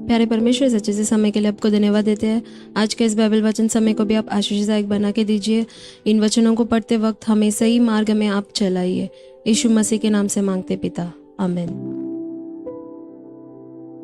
प्यारे परमेश्वर, सच्चे से समय के लिए आपको धन्यवाद देते हैं। आज के इस बाइबल वचन समय को भी आप आशीषदायक बना के दीजिए। इन वचनों को पढ़ते वक्त हमें सही मार्ग में आप चलाइए। यीशु मसीह के नाम से मांगते पिता, आमीन।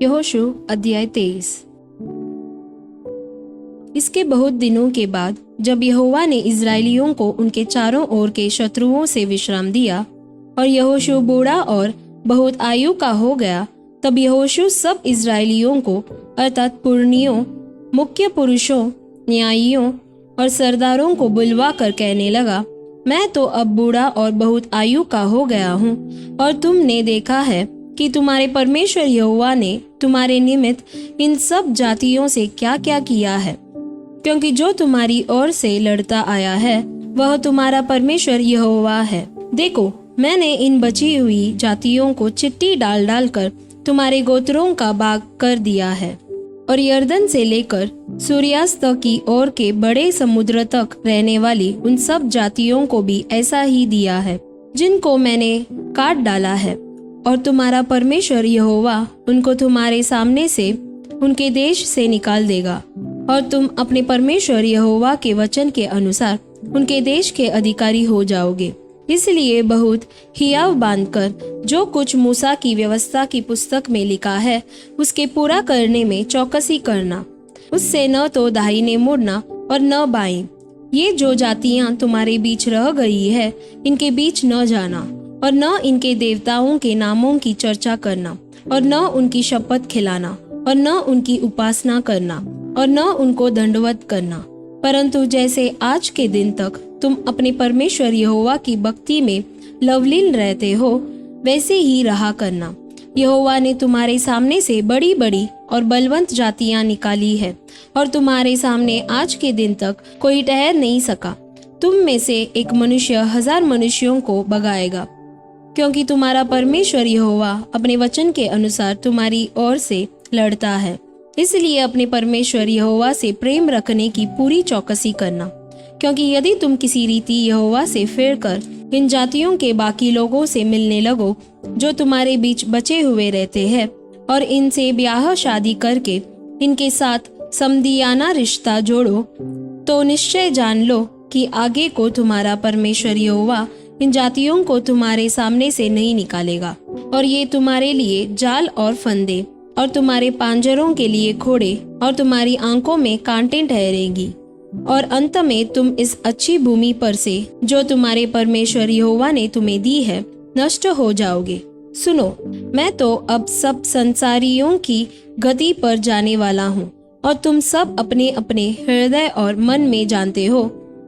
यहोशू अध्याय 23। इसके बहुत दिनों के बाद जब यहोवा ने इजराइलियों को उनके चारों ओर के शत्रुओं से विश्राम दिया और यहोशू बूढ़ा और बहुत आयु का हो गया, तब यहोशू सब इजराइलियों को अर्थात पुरनियों, मुख्य पुरुषों, न्यायियों और सरदारों को बुलवा कर कहने लगा, मैं तो अब बूढ़ा और बहुत आयु का हो गया हूँ, और तुमने देखा है कि तुम्हारे परमेश्वर यहोवा ने तुम्हारे निमित्त इन सब जातियों से क्या क्या किया है, क्योंकि जो तुम्हारी ओर से लड़ता आया है वह तुम्हारा परमेश्वर यहोवा है। देखो, मैंने इन बची हुई जातियों को चिट्ठी डाल डाल कर तुम्हारे गोत्रों का भाग कर दिया है, और यर्दन से लेकर सूर्यास्त की ओर के बड़े समुद्र तक रहने वाली उन सब जातियों को भी ऐसा ही दिया है जिनको मैंने काट डाला है। और तुम्हारा परमेश्वर यहोवा उनको तुम्हारे सामने से उनके देश से निकाल देगा, और तुम अपने परमेश्वर यहोवा के वचन के अनुसार उनके देश के अधिकारी हो जाओगे। इसलिए बहुत हियाव बांधकर जो कुछ मूसा की व्यवस्था की पुस्तक में लिखा है उसके पूरा करने में चौकसी करना, उससे न तो दाहिने मुड़ना और न बाएं। ये जो जातियां तुम्हारे बीच रह गई है, इनके बीच न जाना, और न इनके देवताओं के नामों की चर्चा करना, और न उनकी शपथ खिलाना, और न उनकी उपासना करना, और न उनको दंडवत करना, परंतु जैसे आज के दिन तक तुम अपने परमेश्वर यहोवा की भक्ति में लवलीन रहते हो, वैसे ही रहा करना। यहोवा ने तुम्हारे सामने से बड़ी बड़ी और बलवंत जातियां निकाली है, और तुम्हारे सामने आज के दिन तक कोई ठहर नहीं सका। तुम में से एक मनुष्य 1000 मनुष्यों को भगाएगा, क्योंकि तुम्हारा परमेश्वर यहोवा अपने वचन के अनुसार तुम्हारी ओर से लड़ता है। इसलिए अपने परमेश्वर यहोवा से प्रेम रखने की पूरी चौकसी करना, क्योंकि यदि तुम किसी रीति यहोवा से फिरकर इन जातियों के बाकी लोगों से मिलने लगो जो तुम्हारे बीच बचे हुए रहते हैं, और इनसे ब्याह शादी करके इनके साथ समधियाना रिश्ता जोड़ो, तो निश्चय जान लो कि आगे को तुम्हारा परमेश्वर यहोवा इन जातियों को तुम्हारे सामने से नहीं निकालेगा, और ये तुम्हारे लिए जाल और फंदे और तुम्हारे पांजरों के लिए खोड़े और तुम्हारी आंखों में कांटे ठहरेंगी, और अंत में तुम इस अच्छी भूमि पर से जो तुम्हारे परमेश्वर यहोवा ने तुम्हें दी है नष्ट हो जाओगे। सुनो, मैं तो अब सब संसारियों की गति पर जाने वाला हूँ, और तुम सब अपने अपने हृदय और मन में जानते हो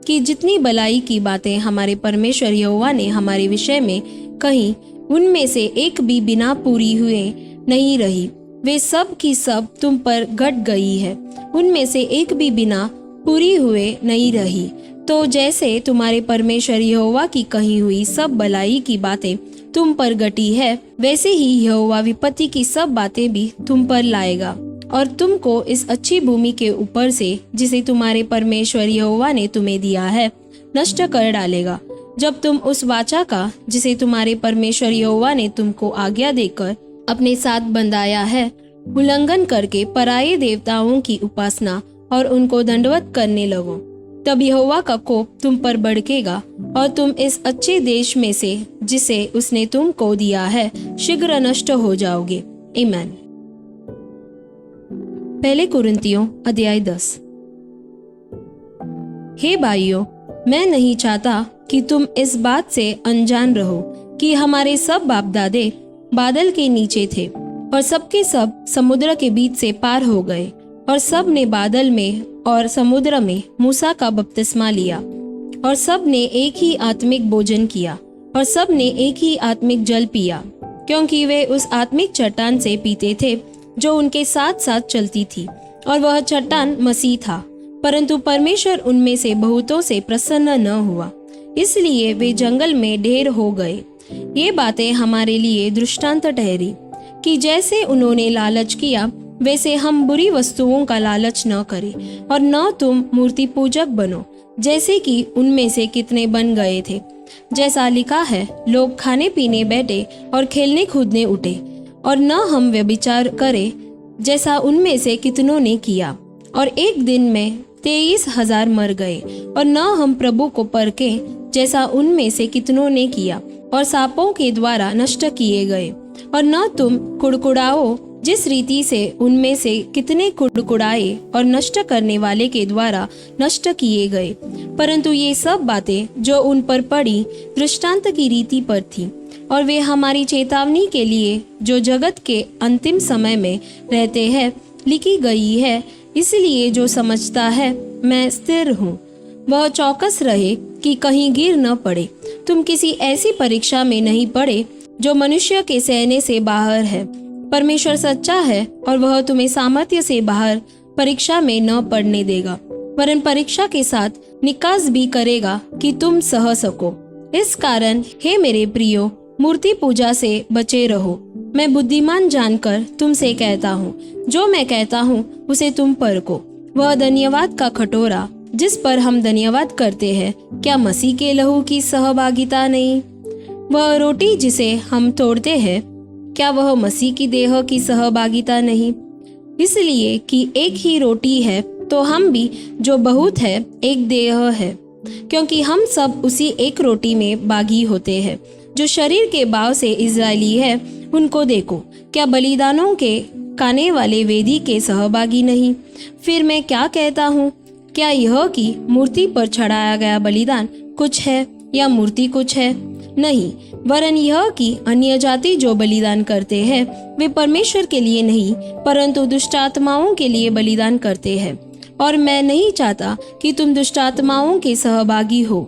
कि जितनी भलाई की बातें हमारे परमेश्वर यहोवा ने हमारे विषय में कही, उनमें से एक भी बिना पूरी हुए नहीं रही। वे सब की सब तुम पर घट गई है, उनमें से एक भी बिना पूरी हुए नहीं रही। तो जैसे तुम्हारे परमेश्वर यहोवा की कही हुई सब भलाई की बातें तुम पर घटी है, वैसे ही यहोवा विपत्ति की सब बातें भी तुम पर लाएगा, और तुमको इस अच्छी भूमि के ऊपर से जिसे तुम्हारे परमेश्वर यहोवा ने तुम्हें दिया है नष्ट कर डालेगा, जब तुम उस वाचा का जिसे तुम्हारे परमेश्वर यहोवा ने तुमको आज्ञा देकर अपने साथ बंधाया है उल्लंघन करके पराये देवताओं की उपासना और उनको दंडवत करने लगो। तब यहोवा का कोप तुम पर भड़केगा, और तुम इस अच्छे देश में से जिसे उसने तुमको दिया है शीघ्र नष्ट हो जाओगे। आमीन। पहले कुरिन्थियों अध्याय 10। हे भाइयों, मैं नहीं चाहता कि तुम इस बात से अनजान रहो कि हमारे सब बाप दादे बादल के नीचे थे, और सबके सब समुद्र के बीच से पार हो गए, और सब ने बादल में और समुद्र में मूसा का बपतिस्मा लिया, और सब ने एक ही आत्मिक भोजन किया, और सब ने एक ही आत्मिक जल पिया, क्योंकि वे उस आत्मिक चट्टान से पीते थे जो उनके साथ साथ चलती थी, और वह चट्टान मसीह था। परंतु परमेश्वर उनमें से बहुतों से प्रसन्न न हुआ, इसलिए वे जंगल में ढेर हो गए। ये बातें हमारे लिए दृष्टांत ठहरी कि जैसे उन्होंने लालच किया, वैसे हम बुरी वस्तुओं का लालच न करें, और न तुम मूर्ति पूजक बनो, जैसे कि उनमें से कितने बन गए थे। जैसा लिखा है, लोग खाने पीने बैठे और खेलने कूदने उठे, और न हम व्यभिचार करें जैसा उनमें से कितनों ने किया, और एक दिन में 23,000 मर गए। और न हम प्रभु को परखें जैसा उनमें से कितनों ने किया और सांपों के द्वारा नष्ट किए गए। और न तुम कुड़कुड़ाओ जिस रीति से उनमें से कितने कुड़कुड़ाए और नष्ट करने वाले के द्वारा नष्ट किए गए, परंतु ये सब बातें जो उन पर पड़ी दृष्टांत की रीति पर थी, और वे हमारी चेतावनी के लिए जो जगत के अंतिम समय में रहते हैं लिखी गई है। इसलिए जो समझता है मैं स्थिर हूँ, वह चौकस रहे कि कहीं गिर न पड़े। तुम किसी ऐसी परीक्षा में नहीं पड़े जो मनुष्य के सहने से बाहर है। परमेश्वर सच्चा है और वह तुम्हें सामर्थ्य से बाहर परीक्षा में न पड़ने देगा, वरन परीक्षा के साथ निकास भी करेगा कि तुम सह सको। इस कारण हे मेरे प्रियो, मूर्ति पूजा से बचे रहो। मैं बुद्धिमान जानकर तुमसे कहता हूँ, जो मैं कहता हूँ उसे तुम परखो। वह धन्यवाद का कटोरा जिस पर हम धन्यवाद करते हैं, क्या मसीह के लहू की सहभागिता नहीं? वह रोटी जिसे हम तोड़ते हैं, क्या वह मसीह की देह की सहभागिता नहीं? इसलिए कि एक ही रोटी है तो हम भी जो बहुत है एक देह है, क्योंकि हम सब उसी एक रोटी में भागी होते हैं। जो शरीर के भाव से इजरायली है उनको देखो, क्या बलिदानों के खाने वाले वेदी के सहभागी नहीं? फिर मैं क्या कहता हूँ? क्या यह कि मूर्ति पर चढ़ाया गया बलिदान कुछ है या मूर्ति कुछ है? नहीं, वरन यह कि अन्य जाति जो बलिदान करते हैं वे परमेश्वर के लिए नहीं परंतु दुष्ट आत्माओं के लिए बलिदान करते हैं। और मैं नहीं चाहता कि तुम दुष्ट आत्माओं के सहभागी हो।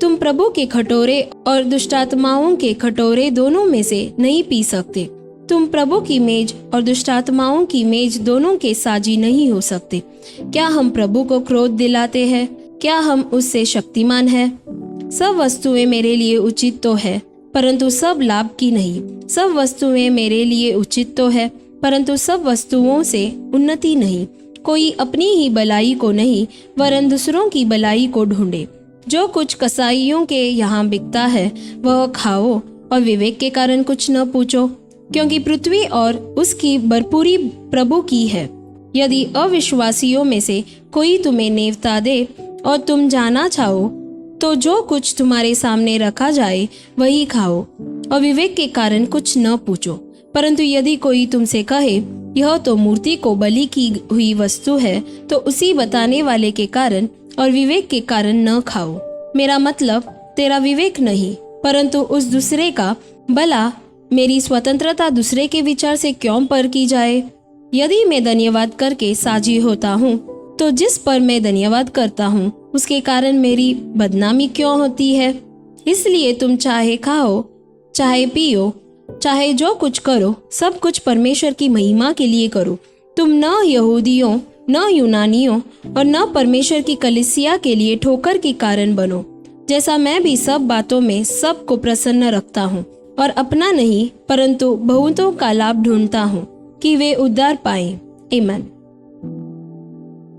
तुम प्रभु के खटोरे और दुष्ट आत्माओं के खटोरे दोनों में से नहीं पी सकते। तुम प्रभु की मेज और दुष्ट आत्माओं की मेज दोनों के साजी नहीं हो सकते। क्या हम प्रभु को क्रोध दिलाते हैं? क्या हम उससे शक्तिमान हैं? सब वस्तुएं मेरे लिए उचित तो है, परंतु सब लाभ की नहीं। सब वस्तुएं मेरे लिए उचित तो है, परंतु सब वस्तुओं से उन्नति नहीं। कोई अपनी ही भलाई को नहीं वरन दूसरों की भलाई को ढूंढे। जो कुछ कसाईयों के यहाँ बिकता है वह खाओ और विवेक के कारण कुछ न पूछो, क्योंकि पृथ्वी और उसकी भरपूरी प्रभु की है। यदि अविश्वासियों में से कोई तुम्हें नेवता दे और तुम जाना चाहो, तो जो कुछ तुम्हारे सामने रखा जाए वही खाओ और विवेक के कारण कुछ न पूछो। परंतु यदि कोई तुमसे कहे यह तो मूर्ति को बलि की हुई वस्तु है, तो उसी बताने वाले के कारण और विवेक के कारण न खाओ। मेरा मतलब तेरा विवेक नहीं परंतु उस दूसरे का। भला मेरी स्वतंत्रता दूसरे के विचार से क्यों पर की जाए? यदि मैं धन्यवाद करके साजी होता हूँ, तो जिस पर मैं धन्यवाद करता हूँ उसके कारण मेरी बदनामी क्यों होती है? इसलिए तुम चाहे खाओ चाहे पियो चाहे जो कुछ करो, सब कुछ परमेश्वर की महिमा के लिए करो। तुम न यहूदियों न यूनानियों और न परमेश्वर की कलीसिया के लिए ठोकर के कारण बनो, जैसा मैं भी सब बातों में सबको प्रसन्न रखता हूँ और अपना नहीं परंतु बहुतों का लाभ ढूंढता हूँ कि वे उद्धार पाएं। आमीन।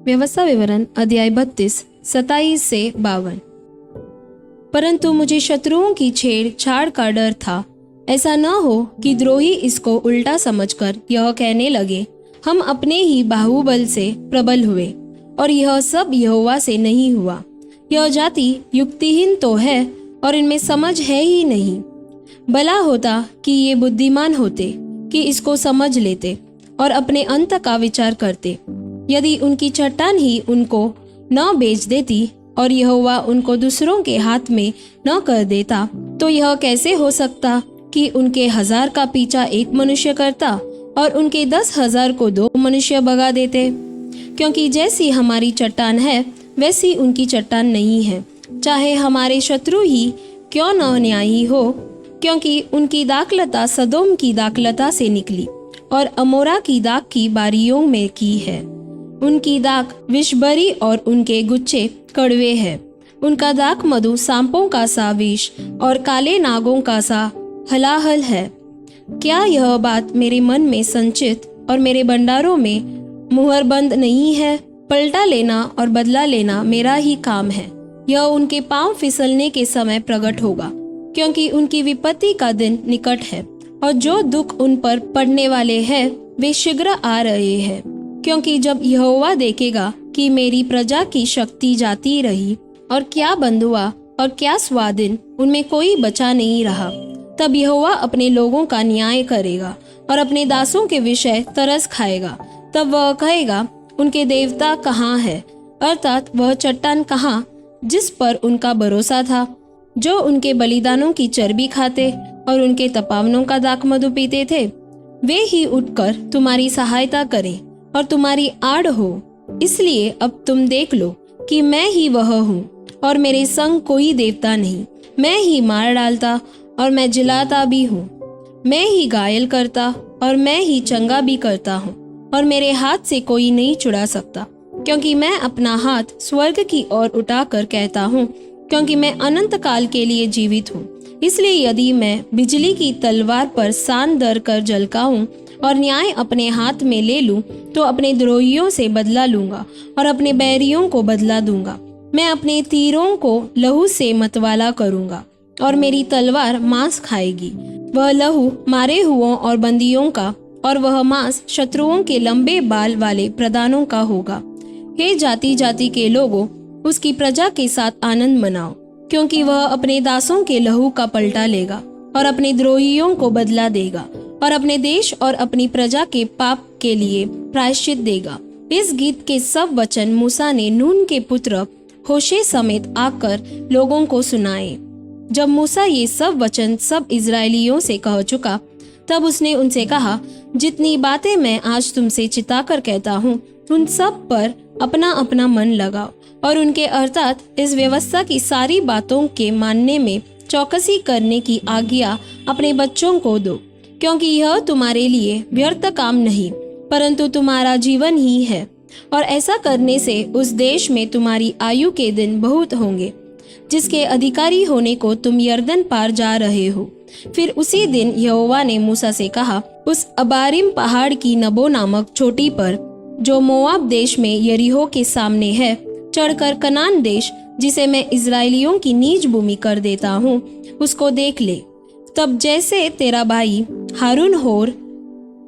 व्यवस्था विवरण अध्याय 32 27 से 52। परंतु मुझे शत्रुओं की छेड़छाड़ का डर था, ऐसा न हो कि द्रोही इसको उल्टा समझकर यह कहने लगे हम अपने ही बाहुबल से प्रबल हुए, और यह सब यहोवा से नहीं हुआ। यह जाति युक्तिहीन तो है और इनमें समझ है ही नहीं। भला होता कि ये बुद्धिमान होते कि इसको समझ लेते और अपने अंत का विचार करते। यदि उनकी चट्टान ही उनको न बेच देती और यहोवा उनको दूसरों के हाथ में न कर देता, तो यह कैसे हो सकता कि उनके 1000 का पीछा एक मनुष्य करता और उनके 10,000 को 2 मनुष्य भगा देते? क्योंकि जैसी हमारी चट्टान है वैसी उनकी चट्टान नहीं है, चाहे हमारे शत्रु ही क्यों न न्यायी हो, क्योंकि उनकी दाखलता सदोम की दाखलता से निकली और अमोरा की दाख की बारियों में की है। उनकी दाख विषभरी और उनके गुच्छे कड़वे हैं। उनका दाख मधु सांपों का सा विष और काले नागों का सा हलाहल है। क्या यह बात मेरे मन में संचित और मेरे भंडारों में मुहरबंद नहीं है? पलटा लेना और बदला लेना मेरा ही काम है। यह उनके पांव फिसलने के समय प्रकट होगा, क्योंकि उनकी विपत्ति का दिन निकट है। और जो दुख उन पर पड़ने वाले हैं वे शीघ्र आ रहे हैं। क्योंकि जब यहोवा देखेगा कि मेरी प्रजा की शक्ति जाती रही और क्या बंधुआ और क्या स्वाधीन, उनमें कोई बचा नहीं रहा, तब यहोवा अपने लोगों का न्याय करेगा और अपने दासों के विषय तरस खाएगा। तब वह कहेगा, उनके देवता कहाँ है, अर्थात वह चट्टान कहाँ जिस पर उनका भरोसा था, जो उनके बलिदानों की चर्बी खाते और उनके तपावनों का दाखमधु पीते थे। वे ही उठकर तुम्हारी सहायता करें और तुम्हारी आड़ हो। इसलिए अब तुम देख लो कि मैं ही वह हूँ और मेरे संग कोई देवता नहीं। मैं ही मार डालता और मैं जिलाता भी हूँ, मैं ही घायल करता और मैं ही चंगा भी करता हूँ, और मेरे हाथ से कोई नहीं छुड़ा सकता। क्योंकि मैं अपना हाथ स्वर्ग की ओर उठाकर कहता हूँ, क्योंकि मैं अनंत काल के लिए जीवित हूँ। इसलिए यदि मैं बिजली की तलवार पर सान धर कर झलकाऊं और न्याय अपने हाथ में ले लूं, तो अपने द्रोहियों से बदला लूंगा और अपने बैरियों को बदला दूंगा। मैं अपने तीरों को लहू से मतवाला करूंगा और मेरी तलवार मांस खाएगी। वह लहू मारे हुओं और बंदियों का और वह मांस शत्रुओं के लंबे बाल वाले प्रधानों का होगा। हे जाति जाति के लोगों, उसकी प्रजा के साथ आनंद मनाओ, क्योंकि वह अपने दासों के लहू का पलटा लेगा और अपने द्रोहियों को बदला देगा और अपने देश और अपनी प्रजा के पाप के लिए प्रायश्चित देगा। इस गीत के सब वचन मूसा ने नून के पुत्र होशे समेत आकर लोगों को सुनाए। जब मूसा ये सब वचन सब इजरायलियों से कह चुका, तब उसने उनसे कहा, जितनी बातें मैं आज तुमसे चिताकर कहता हूँ, उन सब पर अपना अपना मन लगाओ और उनके अर्थात इस व्यवस्था की सारी बातों के मानने में चौकसी करने की आज्ञा अपने बच्चों को दो, क्योंकि यह तुम्हारे लिए व्यर्थ काम नहीं, परंतु तुम्हारा जीवन ही है। और ऐसा करने से उस देश में तुम्हारी आयु के दिन बहुत होंगे, जिसके अधिकारी होने को तुम यर्दन पार जा रहे हो। फिर उसी दिन यहोवा ने मूसा से कहा, उस अबारिम पहाड़ की नबो नामक चोटी पर, जो मोआब देश में यरीहो के सामने है, चढ़कर कनान देश, जिसे मैं इजराइलियों की नीज भूमि कर देता हूँ, उसको देख ले। तब जैसे तेरा भाई हारून होर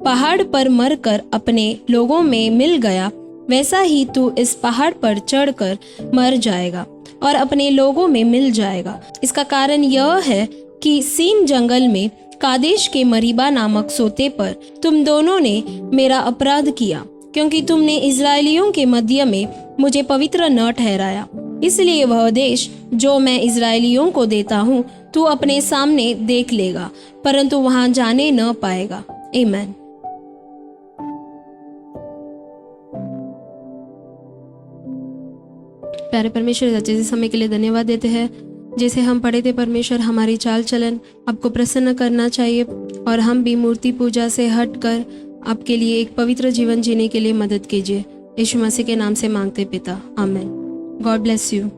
पहाड़ पर मरकर अपने लोगों में मिल गया, वैसा ही तू इस पहाड़ पर चढ़कर मर जाएगा और अपने लोगों में मिल जाएगा। इसका कारण यह है कि सीन जंगल में कादेश के मरीबा नामक सोते पर तुम दोनों ने मेरा अपराध किया, क्योंकि तुमने इजरायलियों के मध्य में मुझे पवित्र न ठहराया। इसलिए वह देश जो मैं इजरायलियों को देता हूँ, तू अपने सामने देख लेगा, परंतु वहां जाने न पाएगा। आमीन। प्यारे परमेश्वर, अच्छे से समय के लिए धन्यवाद देते हैं। जैसे हम पढ़े थे परमेश्वर, हमारी चाल चलन आपको प्रसन्न करना चाहिए और हम भी मूर्ति पूजा से हटकर आपके लिए एक पवित्र जीवन जीने के लिए मदद कीजिए। यीशु मसीह के नाम से मांगते पिता, आमीन। God bless you.